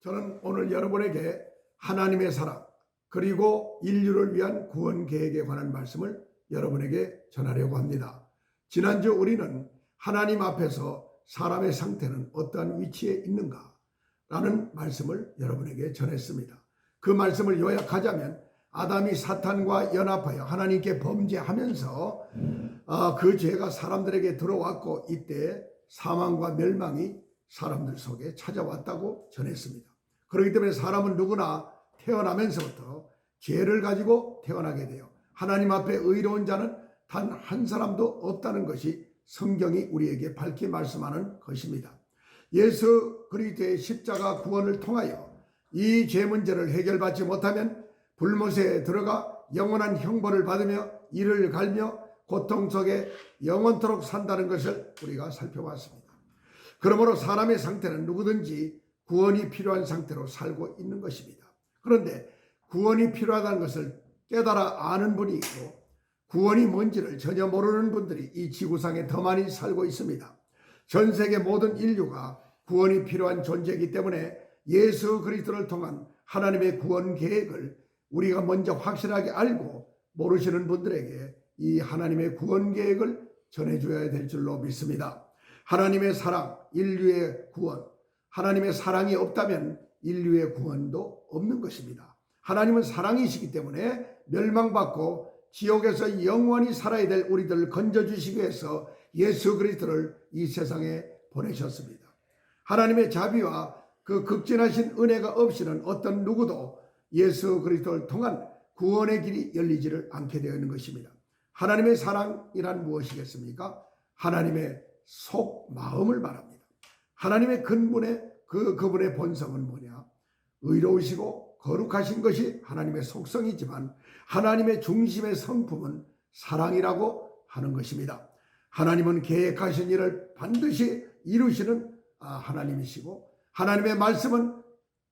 저는 오늘 여러분에게 하나님의 사랑 그리고 인류를 위한 구원 계획에 관한 말씀을 여러분에게 전하려고 합니다. 지난주 우리는 하나님 앞에서 사람의 상태는 어떠한 위치에 있는가 라는 말씀을 여러분에게 전했습니다. 그 말씀을 요약하자면 아담이 사탄과 연합하여 하나님께 범죄하면서 그 죄가 사람들에게 들어왔고 이때 사망과 멸망이 사람들 속에 찾아왔다고 전했습니다. 그렇기 때문에 사람은 누구나 태어나면서부터 죄를 가지고 태어나게 돼요. 하나님 앞에 의로운 자는 단 한 사람도 없다는 것이 성경이 우리에게 밝히 말씀하는 것입니다. 예수 그리스도의 십자가 구원을 통하여 이 죄 문제를 해결받지 못하면 불못에 들어가 영원한 형벌을 받으며 이를 갈며 고통 속에 영원토록 산다는 것을 우리가 살펴봤습니다. 그러므로 사람의 상태는 누구든지 구원이 필요한 상태로 살고 있는 것입니다. 그런데 구원이 필요하다는 것을 깨달아 아는 분이 있고 구원이 뭔지를 전혀 모르는 분들이 이 지구상에 더 많이 살고 있습니다. 전 세계 모든 인류가 구원이 필요한 존재이기 때문에 예수 그리스도를 통한 하나님의 구원 계획을 우리가 먼저 확실하게 알고 모르시는 분들에게 이 하나님의 구원 계획을 전해줘야 될 줄로 믿습니다. 하나님의 사랑, 인류의 구원, 하나님의 사랑이 없다면 인류의 구원도 없는 것입니다. 하나님은 사랑이시기 때문에 멸망받고 지옥에서 영원히 살아야 될 우리들을 건져주시기 위해서 예수 그리스도를 이 세상에 보내셨습니다. 하나님의 자비와 그 극진하신 은혜가 없이는 어떤 누구도 예수 그리스도를 통한 구원의 길이 열리지를 않게 되어 있는 것입니다. 하나님의 사랑이란 무엇이겠습니까? 하나님의 속 마음을 말합니다. 하나님의 근본의 그분의 본성은 뭐냐? 의로우시고 거룩하신 것이 하나님의 속성이지만 하나님의 중심의 성품은 사랑이라고 하는 것입니다. 하나님은 계획하신 일을 반드시 이루시는 하나님이시고 하나님의 말씀은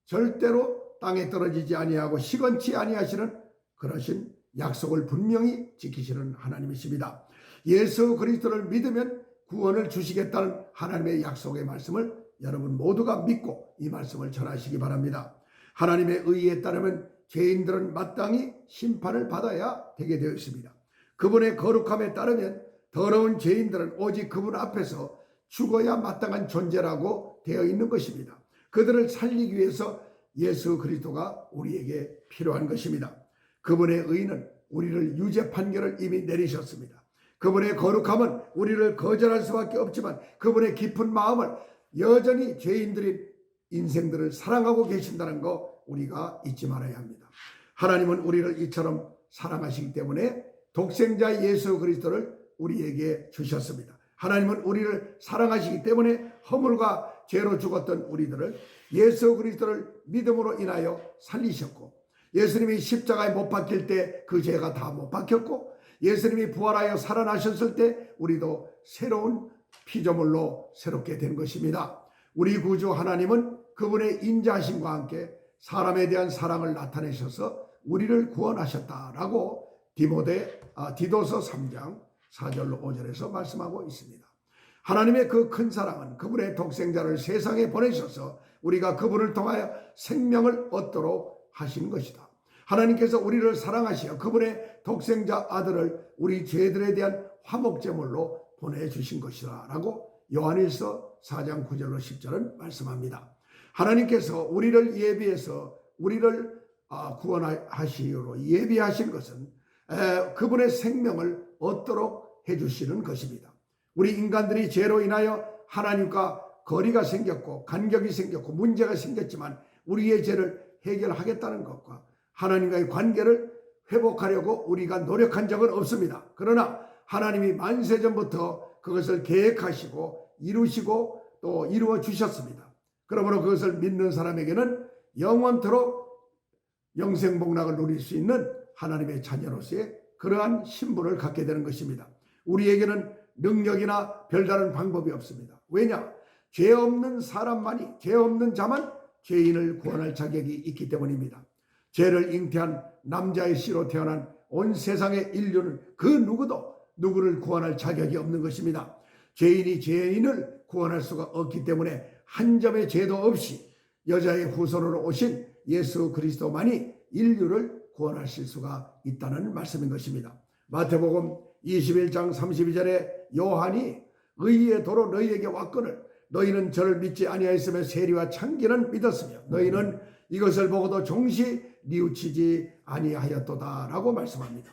절대로 땅에 떨어지지 아니하고 시건치 아니하시는 그러신 약속을 분명히 지키시는 하나님이십니다. 예수 그리스도를 믿으면 구원을 주시겠다는 하나님의 약속의 말씀을 여러분 모두가 믿고 이 말씀을 전하시기 바랍니다. 하나님의 의에 따르면 죄인들은 마땅히 심판을 받아야 되게 되어 있습니다. 그분의 거룩함에 따르면 더러운 죄인들은 오직 그분 앞에서 죽어야 마땅한 존재라고 되어 있는 것입니다. 그들을 살리기 위해서 예수 그리스도가 우리에게 필요한 것입니다. 그분의 의는 우리를 유죄 판결을 이미 내리셨습니다. 그분의 거룩함은 우리를 거절할 수밖에 없지만 그분의 깊은 마음을 여전히 죄인들인 인생들을 사랑하고 계신다는 거 우리가 잊지 말아야 합니다. 하나님은 우리를 이처럼 사랑하시기 때문에 독생자 예수 그리스도를 우리에게 주셨습니다. 하나님은 우리를 사랑하시기 때문에 허물과 죄로 죽었던 우리들을 예수 그리스도를 믿음으로 인하여 살리셨고 예수님이 십자가에 못 박힐 때 그 죄가 다 못 박혔고 예수님이 부활하여 살아나셨을 때 우리도 새로운 피조물로 새롭게 된 것입니다. 우리 구주 하나님은 그분의 인자하심과 함께 사람에 대한 사랑을 나타내셔서 우리를 구원하셨다라고 디도서 3장 4절로 5절에서 말씀하고 있습니다. 하나님의 그 큰 사랑은 그분의 독생자를 세상에 보내셔서 우리가 그분을 통하여 생명을 얻도록 하신 것이다. 하나님께서 우리를 사랑하시어 그분의 독생자 아들을 우리 죄들에 대한 화목제물로 보내주신 것이다 라고 요한일서 4장 9절로 10절은 말씀합니다. 하나님께서 우리를 예비해서 우리를 구원하시기로 예비하신 것은 그분의 생명을 얻도록 해주시는 것입니다. 우리 인간들이 죄로 인하여 하나님과 거리가 생겼고 간격이 생겼고 문제가 생겼지만 우리의 죄를 해결하겠다는 것과 하나님과의 관계를 회복하려고 우리가 노력한 적은 없습니다. 그러나 하나님이 만세전부터 그것을 계획하시고 이루시고 또 이루어 주셨습니다. 그러므로 그것을 믿는 사람에게는 영원토록 영생복락을 누릴 수 있는 하나님의 자녀로서의 그러한 신분을 갖게 되는 것입니다. 우리에게는 능력이나 별다른 방법이 없습니다. 왜냐? 죄 없는 사람만이, 죄 없는 자만 죄인을 구원할 자격이 있기 때문입니다. 죄를 잉태한 남자의 씨로 태어난 온 세상의 인류는 그 누구도 누구를 구원할 자격이 없는 것입니다. 죄인이 죄인을 구원할 수가 없기 때문에 한 점의 죄도 없이 여자의 후손으로 오신 예수 그리스도만이 인류를 구원하실 수가 있다는 말씀인 것입니다. 마태복음 21장 32절에 요한이 의의 도로 너희에게 왔거늘 너희는 저를 믿지 아니하였으며 세리와 창기는 믿었으며 너희는 이것을 보고도 종시 뉘우치지 아니하였도다 라고 말씀합니다.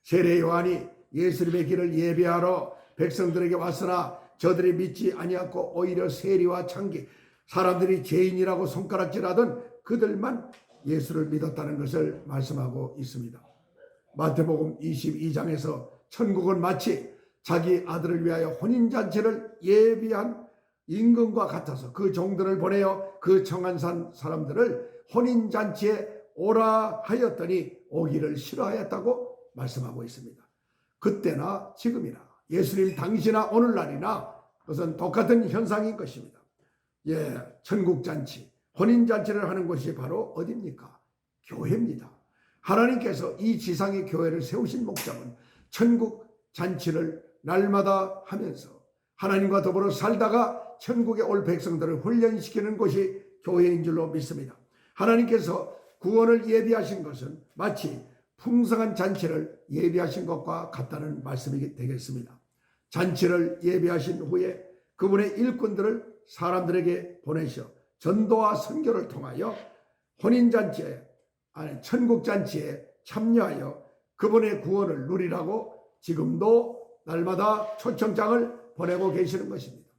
세례 요한이 예수님의 길을 예비하러 백성들에게 왔으나 저들이 믿지 아니하고 오히려 세리와 창기, 사람들이 죄인이라고 손가락질하던 그들만 예수를 믿었다는 것을 말씀하고 있습니다. 마태복음 22장에서 천국은 마치 자기 아들을 위하여 혼인잔치를 예비한 임금과 같아서 그 종들을 보내어 그 청한 사람들을 혼인잔치에 오라 하였더니 오기를 싫어하였다고 말씀하고 있습니다. 그때나 지금이나 예수님 당시나 오늘날이나 그것은 똑같은 현상인 것입니다. 천국잔치, 혼인잔치를 하는 곳이 바로 어디입니까? 교회입니다. 하나님께서 이 지상의 교회를 세우신 목적은 천국 잔치를 날마다 하면서 하나님과 더불어 살다가 천국에 올 백성들을 훈련시키는 곳이 교회인 줄로 믿습니다. 하나님께서 구원을 예비하신 것은 마치 풍성한 잔치를 예비하신 것과 같다는 말씀이 되겠습니다. 잔치를 예비하신 후에 그분의 일꾼들을 사람들에게 보내셔 전도와 선교를 통하여 혼인잔치에 천국잔치에 참여하여 그분의 구원을 누리라고 지금도 날마다 초청장을 보내고 계시는 것입니다.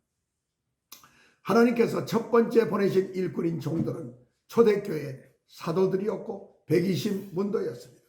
하나님께서 첫 번째 보내신 일꾼인 종들은 초대교회 사도들이었고 120문도였습니다.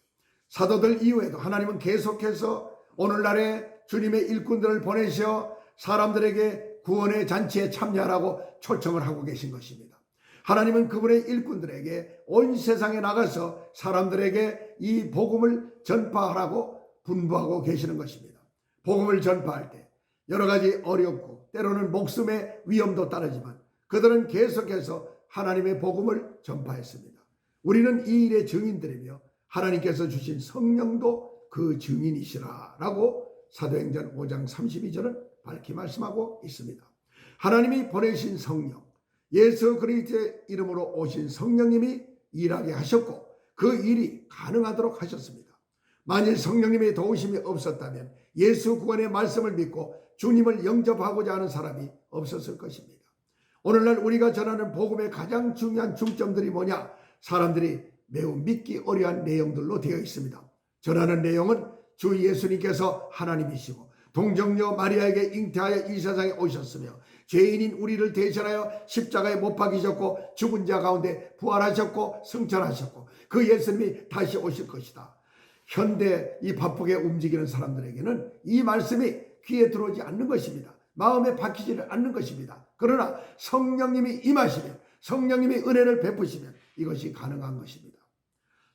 사도들 이후에도 하나님은 계속해서 오늘날의 주님의 일꾼들을 보내셔 사람들에게 구원의 잔치에 참여하라고 초청을 하고 계신 것입니다. 하나님은 그분의 일꾼들에게 온 세상에 나가서 사람들에게 이 복음을 전파하라고 분부하고 계시는 것입니다. 복음을 전파할 때 여러 가지 어렵고 때로는 목숨의 위험도 따르지만 그들은 계속해서 하나님의 복음을 전파했습니다. 우리는 이 일의 증인들이며 하나님께서 주신 성령도 그 증인이시라라고 사도행전 5장 32절은 밝히 말씀하고 있습니다. 하나님이 보내신 성령, 예수 그리스도의 이름으로 오신 성령님이 일하게 하셨고 그 일이 가능하도록 하셨습니다. 만일 성령님의 도우심이 없었다면 예수 구원의 말씀을 믿고 주님을 영접하고자 하는 사람이 없었을 것입니다. 오늘날 우리가 전하는 복음의 가장 중요한 중점들이 뭐냐? 사람들이 매우 믿기 어려운 내용들로 되어 있습니다. 전하는 내용은 주 예수님께서 하나님이시고 동정녀 마리아에게 잉태하여 이 세상에 오셨으며 죄인인 우리를 대신하여 십자가에 못 박이셨고 죽은 자 가운데 부활하셨고 승천하셨고 그 예수님이 다시 오실 것이다. 현대 이 바쁘게 움직이는 사람들에게는 이 말씀이 귀에 들어오지 않는 것입니다. 마음에 박히지를 않는 것입니다. 그러나 성령님이 임하시면 성령님이 은혜를 베푸시면 이것이 가능한 것입니다.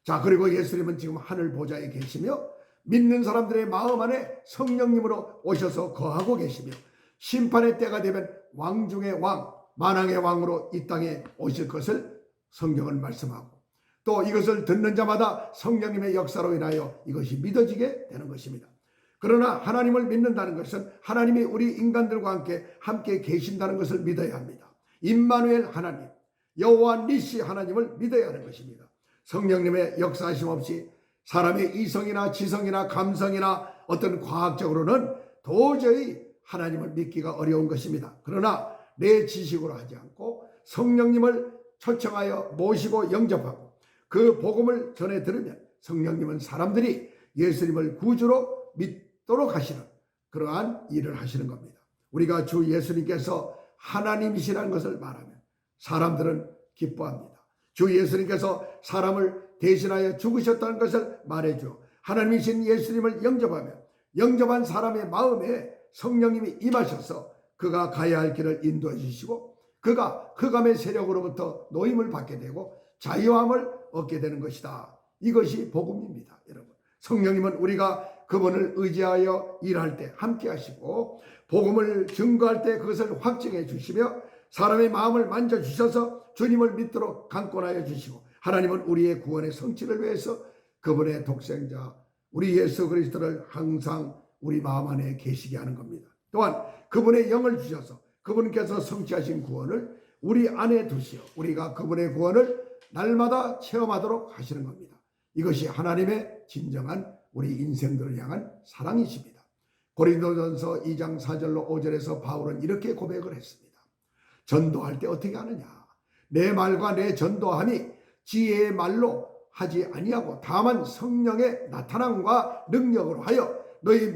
자, 그리고 예수님은 지금 하늘 보좌에 계시며 믿는 사람들의 마음 안에 성령님으로 오셔서 거하고 계시며 심판의 때가 되면 왕 중의 왕, 만왕의 왕으로 이 땅에 오실 것을 성경은 말씀하고 또 이것을 듣는 자마다 성령님의 역사로 인하여 이것이 믿어지게 되는 것입니다. 그러나 하나님을 믿는다는 것은 하나님이 우리 인간들과 함께 계신다는 것을 믿어야 합니다. 임마누엘 하나님, 여호와 니시 하나님을 믿어야 하는 것입니다. 성령님의 역사하심 없이 사람의 이성이나 지성이나 감성이나 어떤 과학적으로는 도저히 하나님을 믿기가 어려운 것입니다. 그러나 내 지식으로 하지 않고 성령님을 초청하여 모시고 영접하고 그 복음을 전해 들으면 성령님은 사람들이 예수님을 구주로 믿도록 하시는 그러한 일을 하시는 겁니다. 우리가 주 예수님께서 하나님이시라는 것을 말하면 사람들은 기뻐합니다. 주 예수님께서 사람을 대신하여 죽으셨다는 것을 말해줘 하나님이신 예수님을 영접하면 영접한 사람의 마음에 성령님이 임하셔서 그가 가야 할 길을 인도해 주시고 그가 흑암의 세력으로부터 노임을 받게 되고 자유함을 얻게 되는 것이다. 이것이 복음입니다. 여러분, 성령님은 우리가 그분을 의지하여 일할 때 함께 하시고 복음을 증거할 때 그것을 확증해 주시며 사람의 마음을 만져주셔서 주님을 믿도록 강권하여 주시고 하나님은 우리의 구원의 성취를 위해서 그분의 독생자 우리 예수 그리스도를 항상 우리 마음 안에 계시게 하는 겁니다. 또한 그분의 영을 주셔서 그분께서 성취하신 구원을 우리 안에 두시어 우리가 그분의 구원을 날마다 체험하도록 하시는 겁니다. 이것이 하나님의 진정한 우리 인생들을 향한 사랑이십니다. 고린도전서 2장 4절로 5절에서 바울은 이렇게 고백을 했습니다. 전도할 때 어떻게 하느냐? 내 말과 내 전도함이 지혜의 말로 하지 아니하고 다만 성령의 나타남과 능력으로 하여 너희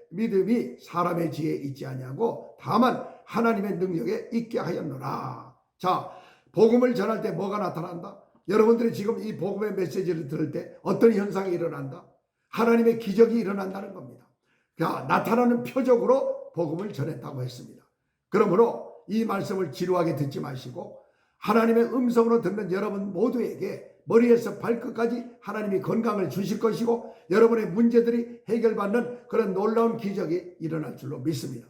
믿음이 사람의 지혜에 있지 아니하고 다만 하나님의 능력에 있게 하였노라. 자, 복음을 전할 때 뭐가 나타난다? 여러분들이 지금 이 복음의 메시지를 들을 때 어떤 현상이 일어난다? 하나님의 기적이 일어난다는 겁니다. 자, 나타나는 표적으로 복음을 전했다고 했습니다. 그러므로 이 말씀을 지루하게 듣지 마시고 하나님의 음성으로 듣는 여러분 모두에게 머리에서 발끝까지 하나님이 건강을 주실 것이고 여러분의 문제들이 해결받는 그런 놀라운 기적이 일어날 줄로 믿습니다.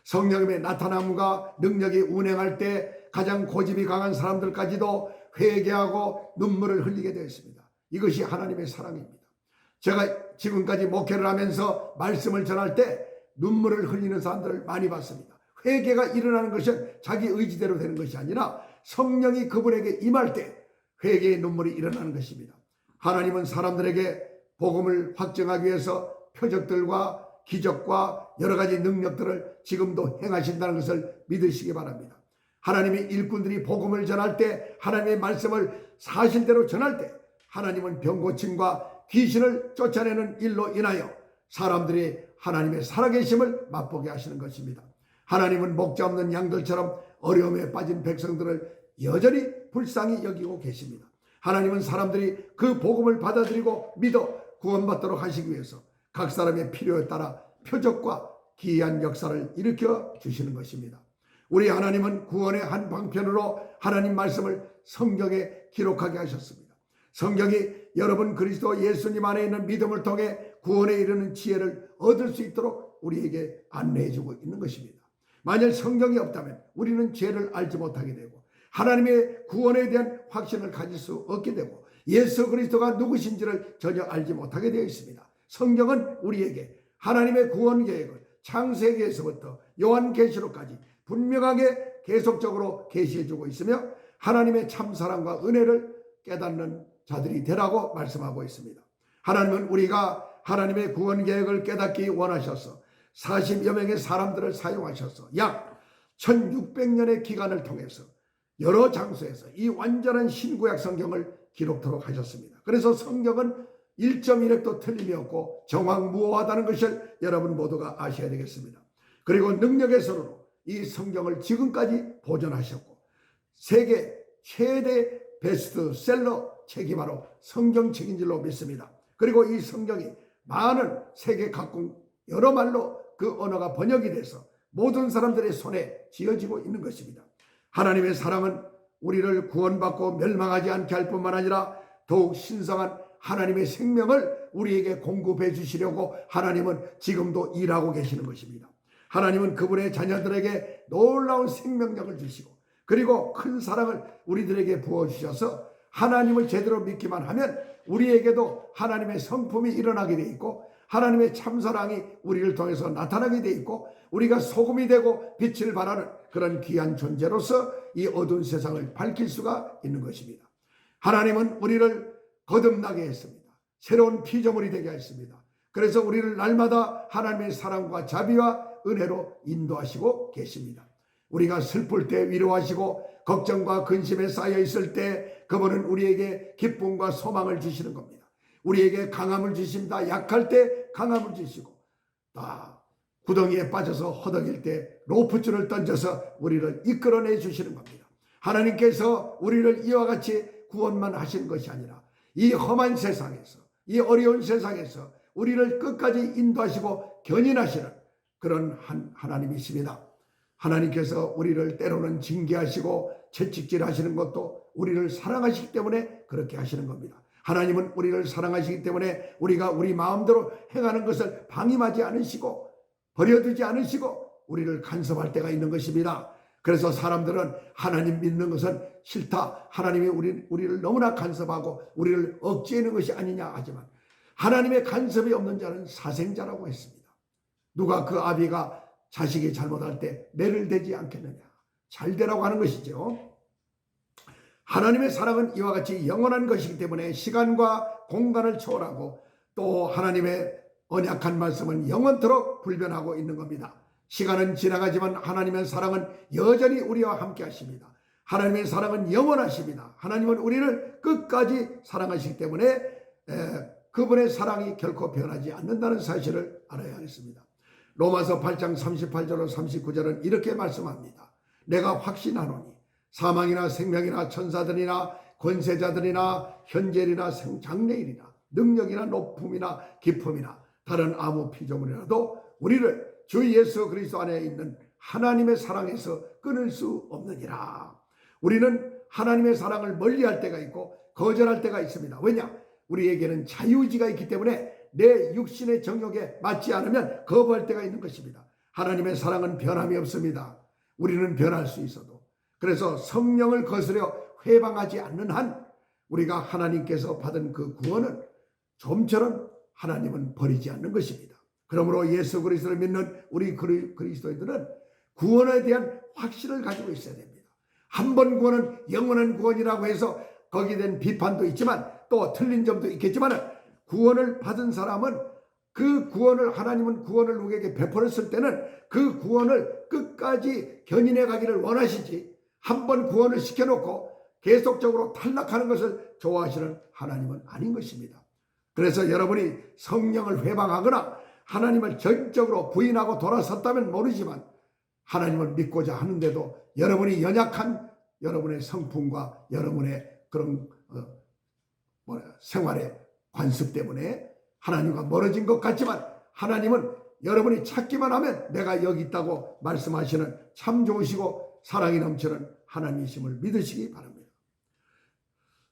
성령님의 나타남과 능력이 운행할 때 가장 고집이 강한 사람들까지도 회개하고 눈물을 흘리게 되었습니다. 이것이 하나님의 사랑입니다. 제가 지금까지 목회를 하면서 말씀을 전할 때 눈물을 흘리는 사람들을 많이 봤습니다. 회개가 일어나는 것은 자기 의지대로 되는 것이 아니라 성령이 그분에게 임할 때 회개의 눈물이 일어나는 것입니다. 하나님은 사람들에게 복음을 확증하기 위해서 표적들과 기적과 여러 가지 능력들을 지금도 행하신다는 것을 믿으시기 바랍니다. 하나님의 일꾼들이 복음을 전할 때 하나님의 말씀을 사실대로 전할 때 하나님은 병고침과 귀신을 쫓아내는 일로 인하여 사람들이 하나님의 살아계심을 맛보게 하시는 것입니다. 하나님은 목자 없는 양들처럼 어려움에 빠진 백성들을 여전히 불쌍히 여기고 계십니다. 하나님은 사람들이 그 복음을 받아들이고 믿어 구원받도록 하시기 위해서 각 사람의 필요에 따라 표적과 기이한 역사를 일으켜 주시는 것입니다. 우리 하나님은 구원의 한 방편으로 하나님 말씀을 성경에 기록하게 하셨습니다. 성경이 여러분 그리스도 예수님 안에 있는 믿음을 통해 구원에 이르는 지혜를 얻을 수 있도록 우리에게 안내해 주고 있는 것입니다. 만약 성경이 없다면 우리는 죄를 알지 못하게 되고 하나님의 구원에 대한 확신을 가질 수 없게 되고 예수 그리스도가 누구신지를 전혀 알지 못하게 되어 있습니다. 성경은 우리에게 하나님의 구원 계획을 창세기에서부터 요한계시록까지 분명하게 계속적으로 계시해 주고 있으며 하나님의 참사랑과 은혜를 깨닫는 자들이 되라고 말씀하고 있습니다. 하나님은 우리가 하나님의 구원 계획을 깨닫기 원하셔서 40여 명의 사람들을 사용하셔서 약 1600년의 기간을 통해서 여러 장소에서 이 완전한 신구약 성경을 기록토록 하셨습니다. 그래서 성경은 1.1획도 틀림이 없고 정확무오하다는 것을 여러분 모두가 아셔야 되겠습니다. 그리고 능력의 손으로 이 성경을 지금까지 보존하셨고 세계 최대 베스트셀러 책이 바로 성경책인 줄로 믿습니다. 그리고 이 성경이 많은 세계 각국 여러 말로 그 언어가 번역이 돼서 모든 사람들의 손에 쥐어지고 있는 것입니다. 하나님의 사랑은 우리를 구원받고 멸망하지 않게 할 뿐만 아니라 더욱 신성한 하나님의 생명을 우리에게 공급해 주시려고 하나님은 지금도 일하고 계시는 것입니다. 하나님은 그분의 자녀들에게 놀라운 생명력을 주시고 그리고 큰 사랑을 우리들에게 부어주셔서 하나님을 제대로 믿기만 하면 우리에게도 하나님의 성품이 일어나게 돼 있고 하나님의 참사랑이 우리를 통해서 나타나게 돼 있고 우리가 소금이 되고 빛을 발하는 그런 귀한 존재로서 이 어두운 세상을 밝힐 수가 있는 것입니다. 하나님은 우리를 거듭나게 했습니다. 새로운 피조물이 되게 했습니다. 그래서 우리를 날마다 하나님의 사랑과 자비와 은혜로 인도하시고 계십니다. 우리가 슬플 때 위로하시고 걱정과 근심에 쌓여 있을 때 그분은 우리에게 기쁨과 소망을 주시는 겁니다. 우리에게 강함을 주십니다. 약할 때 강함을 주시고 구덩이에 빠져서 허덕일 때 로프줄을 던져서 우리를 이끌어내 주시는 겁니다. 하나님께서 우리를 이와 같이 구원만 하시는 것이 아니라 이 험한 세상에서 이 어려운 세상에서 우리를 끝까지 인도하시고 견인하시는 그런 하나님이십니다. 하나님께서 우리를 때로는 징계하시고 채찍질하시는 것도 우리를 사랑하시기 때문에 그렇게 하시는 겁니다. 하나님은 우리를 사랑하시기 때문에 우리가 우리 마음대로 행하는 것을 방임하지 않으시고 버려두지 않으시고 우리를 간섭할 때가 있는 것입니다. 그래서 사람들은 하나님 믿는 것은 싫다. 하나님이 우리를 너무나 간섭하고 우리를 억제하는 것이 아니냐 하지만 하나님의 간섭이 없는 자는 사생자라고 했습니다. 누가 그 아비가 자식이 잘못할 때 매를 대지 않겠느냐. 잘 되라고 하는 것이죠. 하나님의 사랑은 이와 같이 영원한 것이기 때문에 시간과 공간을 초월하고 또 하나님의 언약한 말씀은 영원토록 불변하고 있는 겁니다. 시간은 지나가지만 하나님의 사랑은 여전히 우리와 함께 하십니다. 하나님의 사랑은 영원하십니다. 하나님은 우리를 끝까지 사랑하시기 때문에 그분의 사랑이 결코 변하지 않는다는 사실을 알아야 하겠습니다. 로마서 8장 38절로 39절은 이렇게 말씀합니다. 내가 확신하노니 사망이나 생명이나 천사들이나 권세자들이나 현재일이나 장래일이나 능력이나 높음이나 깊음이나 다른 아무 피조물이라도 우리를 주 예수 그리스도 안에 있는 하나님의 사랑에서 끊을 수 없느니라. 우리는 하나님의 사랑을 멀리할 때가 있고 거절할 때가 있습니다. 왜냐? 우리에게는 자유의지가 있기 때문에 내 육신의 정욕에 맞지 않으면 거부할 때가 있는 것입니다. 하나님의 사랑은 변함이 없습니다. 우리는 변할 수 있어도. 그래서 성령을 거스려 회방하지 않는 한 우리가 하나님께서 받은 그 구원은 좀처럼 하나님은 버리지 않는 것입니다. 그러므로 예수 그리스도를 믿는 우리 그리스도인들은 구원에 대한 확신을 가지고 있어야 됩니다. 한 번 구원은 영원한 구원이라고 해서 거기에 대한 비판도 있지만 또 틀린 점도 있겠지만 구원을 받은 사람은 그 구원을 하나님은 구원을 우리에게 베풀었을 때는 그 구원을 끝까지 견인해 가기를 원하시지 한 번 구원을 시켜놓고 계속적으로 탈락하는 것을 좋아하시는 하나님은 아닌 것입니다. 그래서 여러분이 성령을 회방하거나 하나님을 전적으로 부인하고 돌아섰다면 모르지만 하나님을 믿고자 하는데도 여러분이 연약한 여러분의 성품과 여러분의 그런 생활의 관습 때문에 하나님과 멀어진 것 같지만 하나님은 여러분이 찾기만 하면 내가 여기 있다고 말씀하시는 참 좋으시고 사랑이 넘치는 하나님이심을 믿으시기 바랍니다.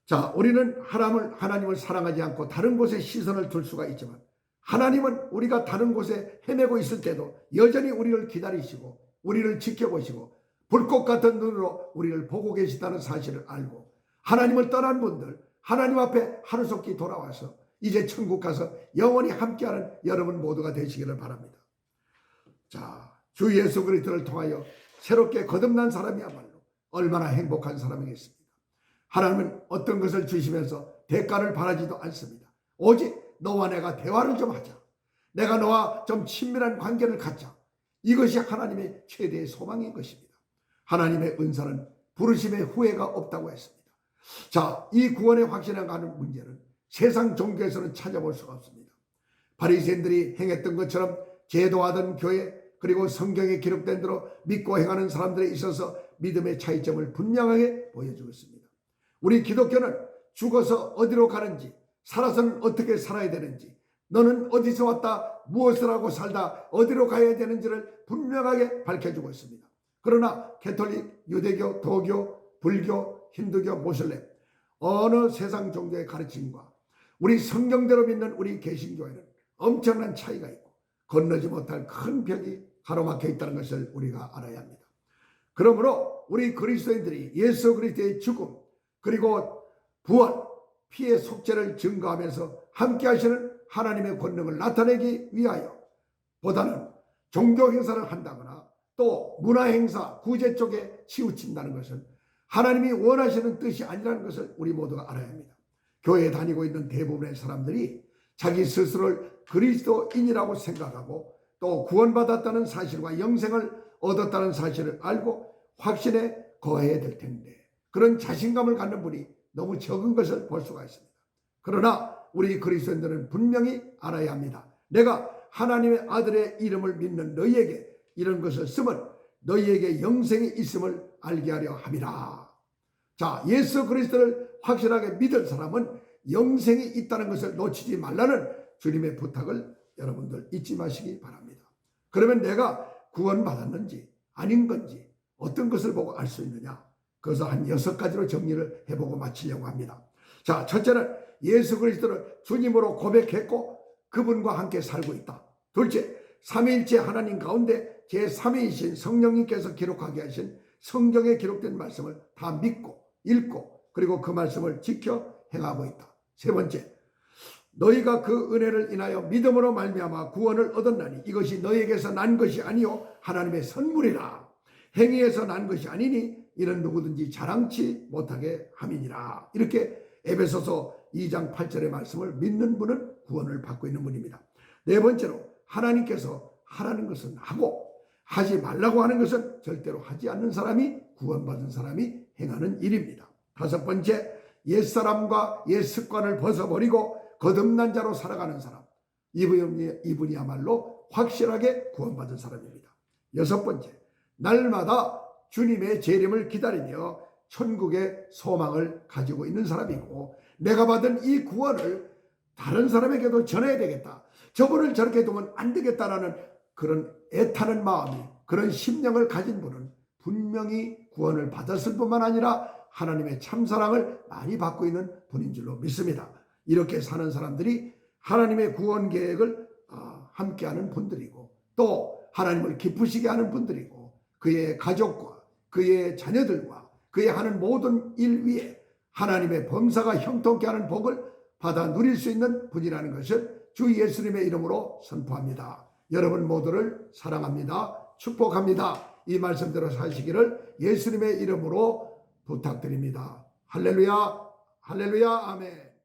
자, 우리는 하나님을 사랑하지 않고 다른 곳에 시선을 둘 수가 있지만 하나님은 우리가 다른 곳에 헤매고 있을 때도 여전히 우리를 기다리시고 우리를 지켜보시고 불꽃 같은 눈으로 우리를 보고 계시다는 사실을 알고 하나님을 떠난 분들 하나님 앞에 하루속히 돌아와서 이제 천국 가서 영원히 함께하는 여러분 모두가 되시기를 바랍니다. 자, 주 예수 그리스도를 통하여 새롭게 거듭난 사람이야말로 얼마나 행복한 사람이겠습니까? 하나님은 어떤 것을 주시면서 대가를 바라지도 않습니다. 오직 너와 내가 대화를 좀 하자. 내가 너와 좀 친밀한 관계를 갖자. 이것이 하나님의 최대의 소망인 것입니다. 하나님의 은사는 부르심의 후회가 없다고 했습니다. 자, 이 구원의 확신에 관한 문제는 세상 종교에서는 찾아볼 수가 없습니다. 바리새인들이 행했던 것처럼 제도하던 교회 그리고 성경에 기록된 대로 믿고 행하는 사람들에 있어서 믿음의 차이점을 분명하게 보여주고 있습니다. 우리 기독교는 죽어서 어디로 가는지 살아서는 어떻게 살아야 되는지 너는 어디서 왔다 무엇을 하고 살다 어디로 가야 되는지를 분명하게 밝혀주고 있습니다. 그러나 캐톨릭, 유대교, 도교, 불교, 힌두교, 모슬렘 어느 세상 종교의 가르침과 우리 성경대로 믿는 우리 개신교회는 엄청난 차이가 있고 건너지 못할 큰 벽이 가로막혀 있다는 것을 우리가 알아야 합니다. 그러므로 우리 그리스도인들이 예수 그리스도의 죽음 그리고 부활, 피의 속죄를 증거하면서 함께 하시는 하나님의 권능을 나타내기 위하여 보다는 종교 행사를 한다거나 또 문화 행사, 구제 쪽에 치우친다는 것은 하나님이 원하시는 뜻이 아니라는 것을 우리 모두가 알아야 합니다. 교회에 다니고 있는 대부분의 사람들이 자기 스스로를 그리스도인이라고 생각하고 또 구원받았다는 사실과 영생을 얻었다는 사실을 알고 확신에 거해야 될 텐데 그런 자신감을 갖는 분이 너무 적은 것을 볼 수가 있습니다. 그러나 우리 그리스도인들은 분명히 알아야 합니다. 내가 하나님의 아들의 이름을 믿는 너희에게 이런 것을 쓰면 너희에게 영생이 있음을 알게 하려 함이라. 자, 예수 그리스도를 확실하게 믿은 사람은 영생이 있다는 것을 놓치지 말라는 주님의 부탁을 여러분들 잊지 마시기 바랍니다. 그러면 내가 구원받았는지 아닌 건지 어떤 것을 보고 알 수 있느냐? 그것을 한 6가지로 정리를 해보고 마치려고 합니다. 자, 첫째는 예수 그리스도를 주님으로 고백했고 그분과 함께 살고 있다. 둘째, 삼위일체 하나님 가운데 제3위이신 성령님께서 기록하게 하신 성경에 기록된 말씀을 다 믿고 읽고 그리고 그 말씀을 지켜 행하고 있다. 세 번째, 너희가 그 은혜를 인하여 믿음으로 말미암아 구원을 얻었나니 이것이 너희에게서 난 것이 아니요 하나님의 선물이라. 행위에서 난 것이 아니니 이는 누구든지 자랑치 못하게 함이니라. 이렇게 에베소서 2장 8절의 말씀을 믿는 분은 구원을 받고 있는 분입니다. 네 번째로 하나님께서 하라는 것은 하고 하지 말라고 하는 것은 절대로 하지 않는 사람이 구원받은 사람이 행하는 일입니다. 다섯 번째, 옛사람과 옛습관을 벗어버리고 거듭난 자로 살아가는 사람, 이분이야말로 확실하게 구원받은 사람입니다. 여섯 번째, 날마다 주님의 재림을 기다리며 천국의 소망을 가지고 있는 사람이고, 내가 받은 이 구원을 다른 사람에게도 전해야 되겠다, 저분을 저렇게 두면 안 되겠다라는 그런 애타는 마음이, 그런 심령을 가진 분은 분명히 구원을 받았을 뿐만 아니라 하나님의 참사랑을 많이 받고 있는 분인 줄로 믿습니다. 이렇게 사는 사람들이 하나님의 구원 계획을 함께하는 분들이고, 또 하나님을 기쁘시게 하는 분들이고, 그의 가족과 그의 자녀들과 그의 하는 모든 일 위에 하나님의 범사가 형통케 하는 복을 받아 누릴 수 있는 분이라는 것을 주 예수님의 이름으로 선포합니다. 여러분 모두를 사랑합니다. 축복합니다. 이 말씀대로 사시기를 예수님의 이름으로 부탁드립니다. 할렐루야, 할렐루야, 아멘.